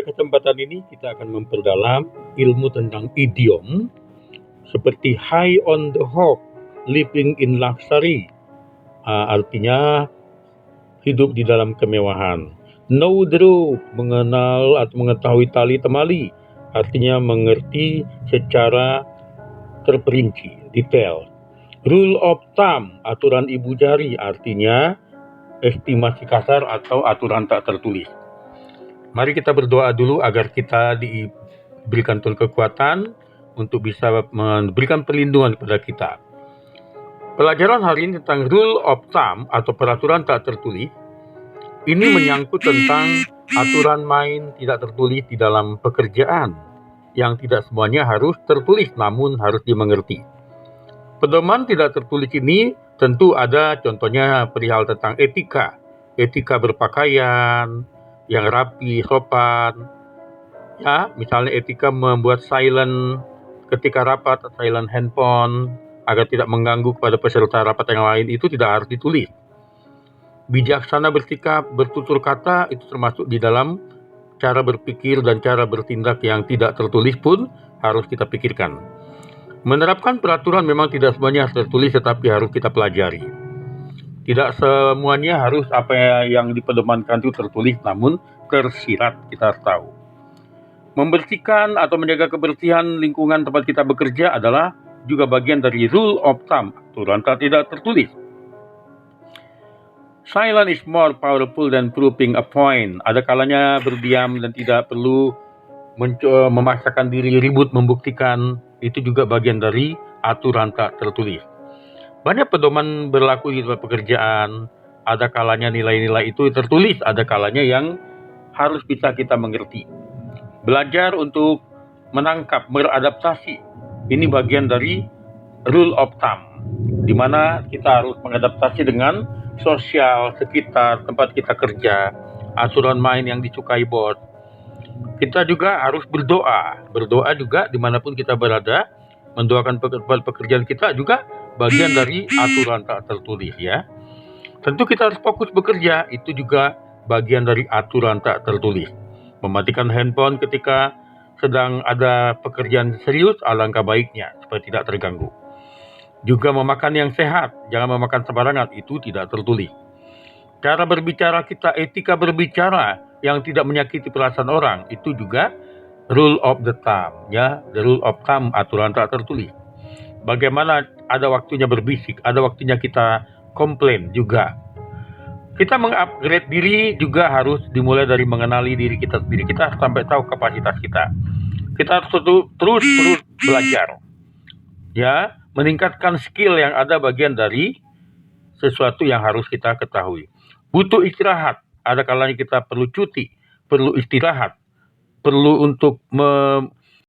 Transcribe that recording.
kesempatan ini kita akan memperdalam ilmu tentang idiom seperti high on the hog, living in luxury. Artinya hidup di dalam kemewahan. Know the rope, mengenal atau mengetahui tali temali, artinya mengerti secara terperinci, detail. Rule of thumb, aturan ibu jari, artinya estimasi kasar atau aturan tak tertulis. Mari kita berdoa dulu agar kita diberikan Tuhan kekuatan untuk bisa memberikan perlindungan kepada kita. Pelajaran hari ini tentang rule of thumb atau peraturan tak tertulis. Ini menyangkut tentang aturan main tidak tertulis di dalam pekerjaan yang tidak semuanya harus tertulis namun harus dimengerti. Pedoman tidak tertulis ini tentu ada contohnya perihal tentang etika berpakaian yang rapi, sopan. Ya, misalnya etika membuat silent ketika rapat, silent handphone agar tidak mengganggu kepada peserta rapat yang lain, itu tidak harus ditulis. Bijaksana bersikap, bertutur kata itu termasuk di dalam cara berpikir dan cara bertindak yang tidak tertulis pun harus kita pikirkan. Menerapkan peraturan memang tidak semuanya harus tertulis, tetapi harus kita pelajari. Tidak semuanya harus apa yang dipedomankan itu tertulis, namun tersirat kita harus tahu. Membersihkan atau menjaga kebersihan lingkungan tempat kita bekerja adalah juga bagian dari rule of thumb, aturan tidak tertulis. Silent is more powerful than proving a point. Ada kalanya berdiam dan tidak perlu memaksakan diri ribut membuktikan, itu juga bagian dari aturan tak tertulis. Banyak pedoman berlaku di tempat pekerjaan. Ada kalanya nilai-nilai itu tertulis, ada kalanya yang harus bisa kita mengerti. Belajar untuk menangkap, beradaptasi. Ini bagian dari rule of thumb, di mana kita harus mengadaptasi dengan sosial sekitar tempat kita kerja, aturan main yang disukai bos. Kita juga harus berdoa juga dimanapun kita berada, mendoakan pekerjaan kita juga bagian dari aturan tak tertulis ya. Tentu kita harus fokus bekerja, itu juga bagian dari aturan tak tertulis. Mematikan handphone ketika sedang ada pekerjaan serius alangkah baiknya supaya tidak terganggu. Juga memakan yang sehat, jangan memakan sembarangan, itu tidak tertulis. Cara berbicara kita, etika berbicara yang tidak menyakiti perasaan orang, itu juga rule of the thumb ya, the rule of thumb, aturan tak tertulis. Bagaimana ada waktunya berbisik, ada waktunya kita komplain juga. Kita mengupgrade diri juga harus dimulai dari mengenali diri kita sendiri. Kita harus sampai tahu kapasitas kita. Kita harus terus belajar. Ya, meningkatkan skill yang ada bagian dari sesuatu yang harus kita ketahui. Butuh istirahat. Ada kalanya kita perlu cuti, perlu istirahat, perlu untuk